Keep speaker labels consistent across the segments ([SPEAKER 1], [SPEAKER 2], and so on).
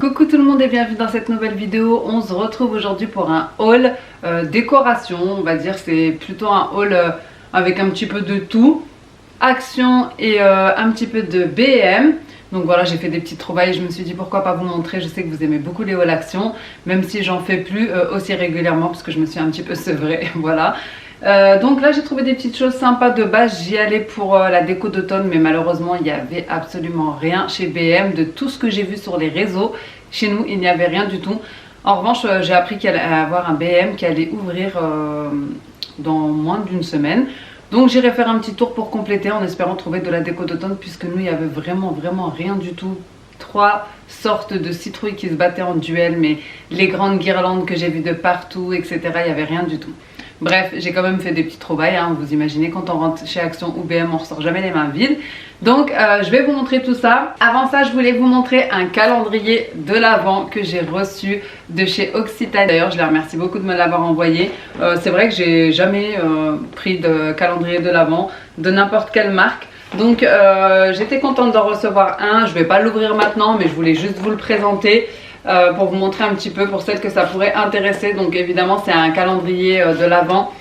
[SPEAKER 1] Coucou tout le monde et bienvenue dans cette nouvelle vidéo. On se retrouve aujourd'hui pour un haul décoration, on va dire. C'est plutôt un haul avec un petit peu de tout, Action et un petit peu de BM. Donc voilà, j'ai fait des petites trouvailles, je me suis dit pourquoi pas vous montrer. Je sais que vous aimez beaucoup les hauls Action, même si j'en fais plus aussi régulièrement parce que je me suis un petit peu sevrée. Voilà. Donc là j'ai trouvé des petites choses sympas de base. J'y allais pour la déco d'automne, mais malheureusement il n'y avait absolument rien chez BM. De tout ce que j'ai vu sur les réseaux, chez nous il n'y avait rien du tout. En revanche j'ai appris qu'il allait avoir un BM qui allait ouvrir dans moins d'une semaine. Donc j'irai faire un petit tour pour compléter en espérant trouver de la déco d'automne, puisque nous il y avait vraiment rien du tout. 3 sortes de citrouilles qui se battaient en duel, mais les grandes guirlandes que j'ai vues de partout, etc. il n'y avait rien du tout. Bref, j'ai quand même fait des petites trouvailles, hein. Vous imaginez, quand on rentre chez Action ou BM, on ressort jamais les mains vides. Donc je vais vous montrer tout ça. Avant ça, je voulais vous montrer un calendrier de l'Avent que j'ai reçu de chez Occitanie. D'ailleurs, je les remercie beaucoup de me l'avoir envoyé. C'est vrai que j'ai jamais pris de calendrier de l'Avent de n'importe quelle marque. Donc j'étais contente d'en recevoir un. Je vais pas l'ouvrir maintenant, mais je voulais juste vous le présenter. Pour vous montrer un petit peu pour celles que ça pourrait intéresser. Donc évidemment c'est un calendrier de l'Avent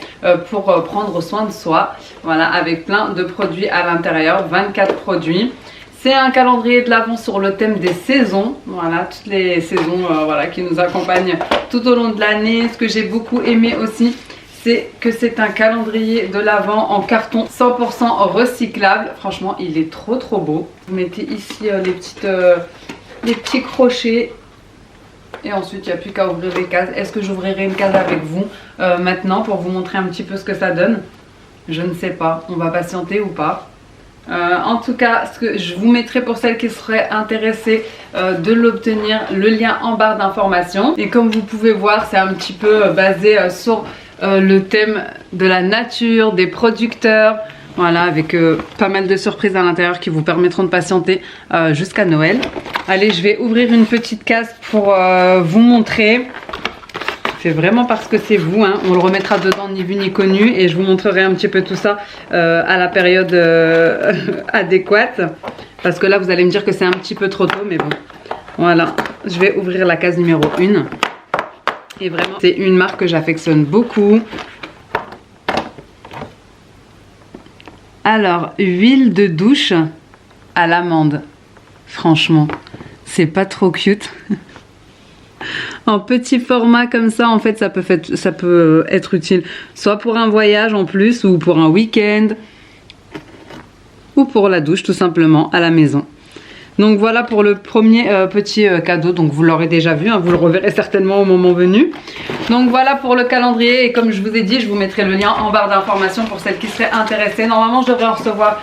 [SPEAKER 1] pour prendre soin de soi, voilà, avec plein de produits à l'intérieur, 24 produits. C'est un calendrier de l'Avent sur le thème des saisons, voilà, toutes les saisons voilà, qui nous accompagnent tout au long de l'année. Ce que j'ai beaucoup aimé aussi, c'est que c'est un calendrier de l'Avent en carton 100% recyclable. Franchement il est trop beau. Vous mettez ici les petits crochets. Et ensuite il n'y a plus qu'à ouvrir les cases. Est-ce que j'ouvrirai une case avec vous maintenant pour vous montrer un petit peu ce que ça donne? Je ne sais pas, on va patienter ou pas. En tout cas, ce que je vous mettrai pour celles qui seraient intéressées de l'obtenir, le lien en barre d'informations. Et comme vous pouvez voir, c'est un petit peu basé sur le thème de la nature, des producteurs. Voilà, avec pas mal de surprises à l'intérieur qui vous permettront de patienter jusqu'à Noël. Allez, je vais ouvrir une petite case pour vous montrer. C'est vraiment parce que c'est vous, hein. On le remettra dedans ni vu ni connu. Et je vous montrerai un petit peu tout ça à la période adéquate. Parce que là, vous allez me dire que c'est un petit peu trop tôt, mais bon. Voilà, je vais ouvrir la case numéro 1. Et vraiment, c'est une marque que j'affectionne beaucoup. Alors, huile de douche à l'amande. Franchement, c'est pas trop cute. En petit format comme ça, en fait, ça peut être utile. Soit pour un voyage en plus, ou pour un week-end. Ou pour la douche, tout simplement, à la maison. Donc voilà pour le premier petit cadeau. Donc vous l'aurez déjà vu, hein, vous le reverrez certainement au moment venu. Donc voilà pour le calendrier. Et comme je vous ai dit, je vous mettrai le lien en barre d'informations pour celles qui seraient intéressées. Normalement je devrais en recevoir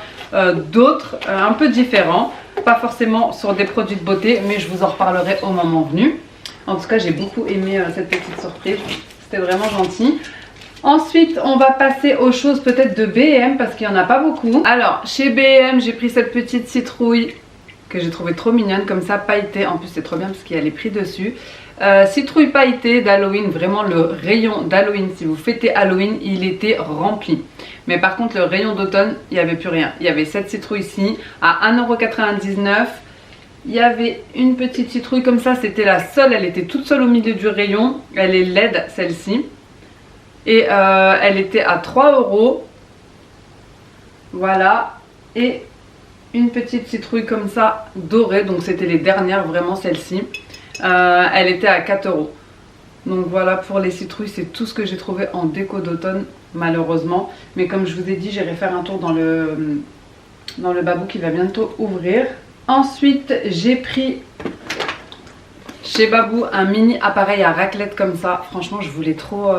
[SPEAKER 1] d'autres un peu différents. Pas forcément sur des produits de beauté, mais je vous en reparlerai au moment venu. En tout cas j'ai beaucoup aimé cette petite surprise. C'était vraiment gentil. Ensuite, on va passer aux choses peut-être de BM parce qu'il n'y en a pas beaucoup. Alors, chez BM, j'ai pris cette petite citrouille que j'ai trouvé trop mignonne, comme ça, pailletée. En plus, c'est trop bien parce qu'il y a les prix dessus. Citrouille pailletée d'Halloween, vraiment le rayon d'Halloween. Si vous fêtez Halloween, il était rempli. Mais par contre, le rayon d'automne, il n'y avait plus rien. Il y avait cette citrouille-ci à 1,99 €. Il y avait une petite citrouille comme ça, c'était la seule. Elle était toute seule au milieu du rayon. Elle est LED, celle-ci. Et elle était à 3 €. Voilà. Et une petite citrouille comme ça, dorée. Donc c'était les dernières, vraiment celle-ci. Elle était à 4 €. Donc voilà pour les citrouilles, c'est tout ce que j'ai trouvé en déco d'automne, malheureusement. Mais comme je vous ai dit, j'irai faire un tour dans le babou qui va bientôt ouvrir. Ensuite, j'ai pris chez Babou un mini appareil à raclette comme ça. Franchement, je voulais trop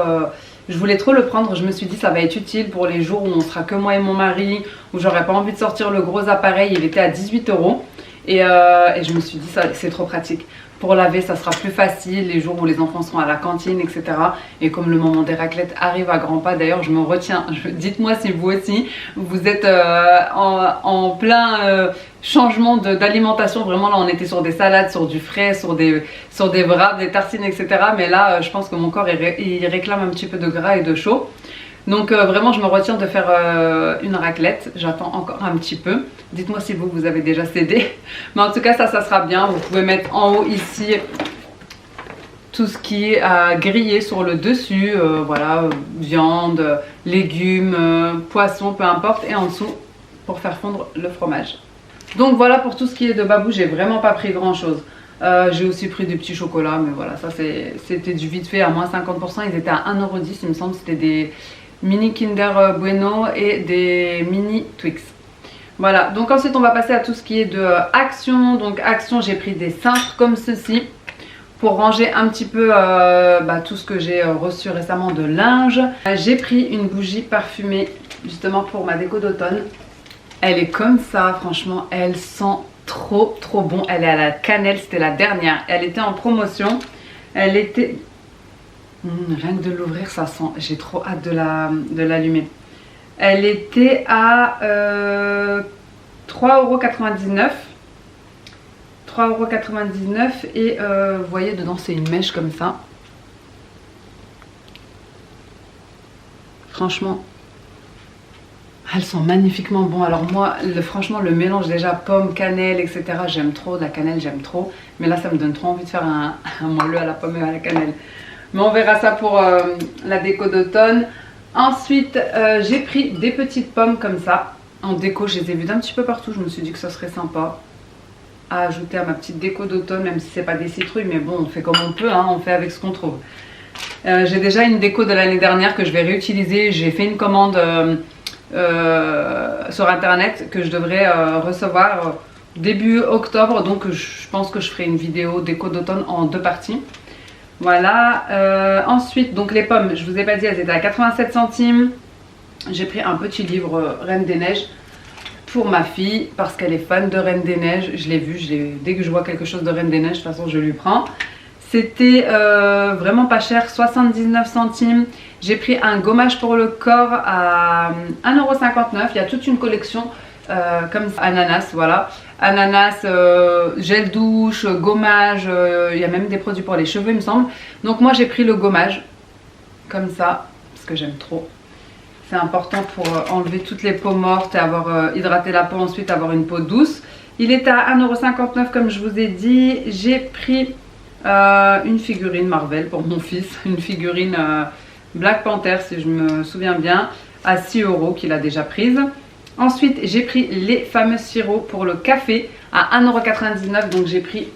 [SPEAKER 1] le prendre. Je me suis dit ça va être utile pour les jours où on sera que moi et mon mari, où j'aurais pas envie de sortir le gros appareil. Il était à 18 € et je me suis dit ça c'est trop pratique. Pour laver, ça sera plus facile les jours où les enfants seront à la cantine, etc. Et comme le moment des raclettes arrive à grands pas, d'ailleurs je me retiens. Dites-moi si vous aussi, vous êtes en plein changement d'alimentation. Vraiment là on était sur des salades, sur du frais, sur des wraps, des tartines, etc. Mais là je pense que mon corps il réclame un petit peu de gras et de chaud. Donc vraiment je me retiens de faire une raclette. J'attends encore un petit peu. Dites-moi si vous avez déjà cédé. Mais en tout cas ça sera bien. Vous pouvez mettre en haut ici tout ce qui est à griller sur le dessus. Voilà, viande, légumes, poissons, peu importe. Et en dessous pour faire fondre le fromage. Donc voilà pour tout ce qui est de Babou. J'ai vraiment pas pris grand chose. J'ai aussi pris des petits chocolats. Mais voilà, ça c'était du vite fait à moins 50%. Ils étaient à 1,10 € il me semble. C'était des mini Kinder Bueno et des mini Twix. Voilà, donc ensuite on va passer à tout ce qui est de Action. Donc Action, j'ai pris des cintres comme ceci pour ranger un petit peu tout ce que j'ai reçu récemment de linge. J'ai pris une bougie parfumée justement pour ma déco d'automne. Elle est comme ça, franchement, elle sent trop bon. Elle est à la cannelle, c'était la dernière. Elle était en promotion. Elle était... rien que de l'ouvrir, ça sent. J'ai trop hâte de l'allumer. Elle était à 3,99 €. 3,99 € et vous voyez dedans c'est une mèche comme ça. Franchement, elles sont magnifiquement bon. Alors moi, franchement, le mélange déjà pomme, cannelle, etc. J'aime trop, de la cannelle j'aime trop. Mais là ça me donne trop envie de faire un moelleux à la pomme et à la cannelle. Mais on verra ça pour la déco d'automne. Ensuite, j'ai pris des petites pommes comme ça. En déco, je les ai vues d'un petit peu partout. Je me suis dit que ça serait sympa à ajouter à ma petite déco d'automne. Même si c'est pas des citrouilles. Mais bon, on fait comme on peut. Hein, on fait avec ce qu'on trouve. J'ai déjà une déco de l'année dernière que je vais réutiliser. J'ai fait une commande sur internet que je devrais recevoir début octobre. Donc je pense que je ferai une vidéo déco d'automne en 2 parties. Voilà, ensuite donc les pommes, je vous ai pas dit, elles étaient à 87 centimes. J'ai pris un petit livre Reine des Neiges pour ma fille parce qu'elle est fan de Reine des Neiges. Je l'ai vu, dès que je vois quelque chose de Reine des Neiges, de toute façon je lui prends. C'était vraiment pas cher, 79 centimes. J'ai pris un gommage pour le corps à 1,59 €. Il y a toute une collection comme ça. Ananas, voilà. Ananas, gel douche, gommage, il y a même des produits pour les cheveux il me semble. Donc moi j'ai pris le gommage comme ça parce que j'aime trop. C'est important pour enlever toutes les peaux mortes et avoir hydraté la peau, ensuite avoir une peau douce. Il est à 1,59 € comme je vous ai dit. J'ai pris une figurine Marvel pour mon fils, une figurine Black Panther si je me souviens bien, à 6 € qu'il a déjà prise. Ensuite, j'ai pris les fameux sirops pour le café à 1,99 €. Donc, j'ai pris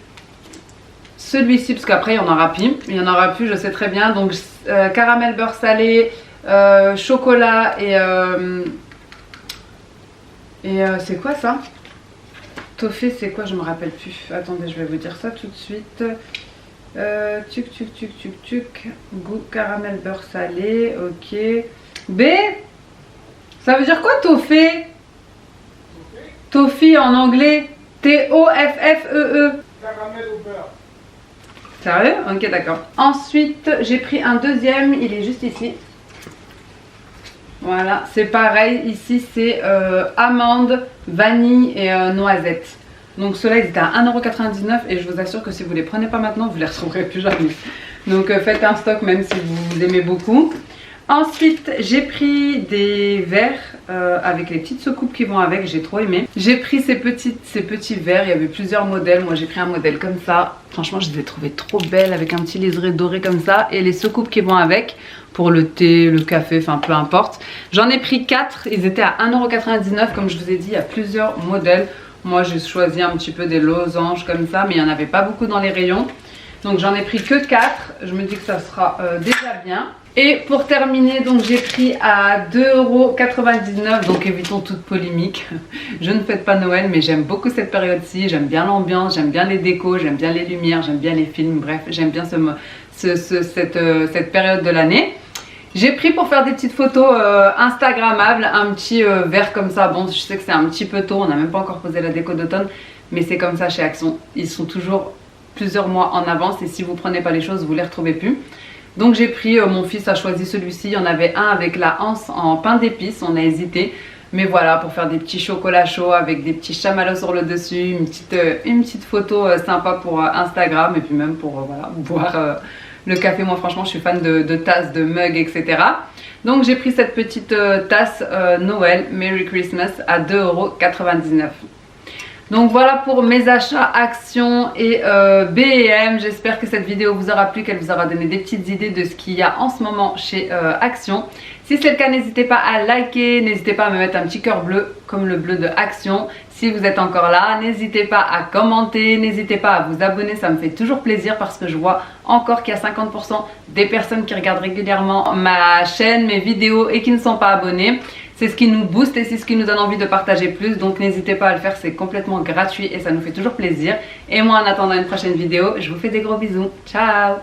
[SPEAKER 1] celui-ci parce qu'après, il y en aura plus. Il y en aura plus, je sais très bien. Donc, caramel beurre salé, chocolat et c'est quoi ça? Toffee, c'est quoi? Je me rappelle plus. Attendez, je vais vous dire ça tout de suite. Tuc. Goût caramel beurre salé. Ok. B. Ça veut dire quoi Toffee? Toffee en anglais. T-O-F-F-E-E.
[SPEAKER 2] Caramel au beurre.
[SPEAKER 1] Sérieux? Ok, d'accord. Ensuite, j'ai pris un deuxième. Il est juste ici. Voilà, c'est pareil. Ici, c'est amande, vanille et noisette. Donc ceux-là, ils étaient à 1,99 € et je vous assure que si vous les prenez pas maintenant, vous les retrouverez plus jamais. Donc faites un stock même si vous aimez beaucoup. Ensuite, j'ai pris des verres avec les petites soucoupes qui vont avec, j'ai trop aimé. J'ai pris ces petits verres, il y avait plusieurs modèles. Moi, j'ai pris un modèle comme ça. Franchement, je les ai trouvés trop belles avec un petit liseré doré comme ça. Et les soucoupes qui vont avec pour le thé, le café, enfin peu importe. J'en ai pris 4, ils étaient à 1,99 € comme je vous ai dit, il y a plusieurs modèles. Moi, j'ai choisi un petit peu des losanges comme ça, mais il n'y en avait pas beaucoup dans les rayons. Donc j'en ai pris que 4, je me dis que ça sera déjà bien. Et pour terminer, donc j'ai pris à 2,99 €, donc évitons toute polémique. Je ne fête pas Noël, mais j'aime beaucoup cette période-ci, j'aime bien l'ambiance, j'aime bien les décos, j'aime bien les lumières, j'aime bien les films, bref, j'aime bien cette période de l'année. J'ai pris pour faire des petites photos instagrammables, un petit verre comme ça. Bon, je sais que c'est un petit peu tôt, on n'a même pas encore posé la déco d'automne, mais c'est comme ça chez Action. Ils sont toujours plusieurs mois en avance et si vous prenez pas les choses, vous les retrouvez plus. Donc j'ai pris, mon fils a choisi celui-ci, il y en avait un avec la anse en pain d'épices, on a hésité. Mais voilà, pour faire des petits chocolats chauds avec des petits chamallows sur le dessus, une petite photo sympa pour Instagram et puis même pour voilà, boire le café. Moi franchement je suis fan de tasses, de mugs, etc. Donc j'ai pris cette petite tasse Noël, Merry Christmas à 2,99 €. Donc voilà pour mes achats Action et B&M. J'espère que cette vidéo vous aura plu, qu'elle vous aura donné des petites idées de ce qu'il y a en ce moment chez Action. Si c'est le cas, n'hésitez pas à liker, n'hésitez pas à me mettre un petit cœur bleu comme le bleu de Action. Si vous êtes encore là, n'hésitez pas à commenter, n'hésitez pas à vous abonner, ça me fait toujours plaisir parce que je vois encore qu'il y a 50% des personnes qui regardent régulièrement ma chaîne, mes vidéos et qui ne sont pas abonnées. C'est ce qui nous booste et c'est ce qui nous donne envie de partager plus, donc n'hésitez pas à le faire, c'est complètement gratuit et ça nous fait toujours plaisir. Et moi en attendant une prochaine vidéo, je vous fais des gros bisous, ciao!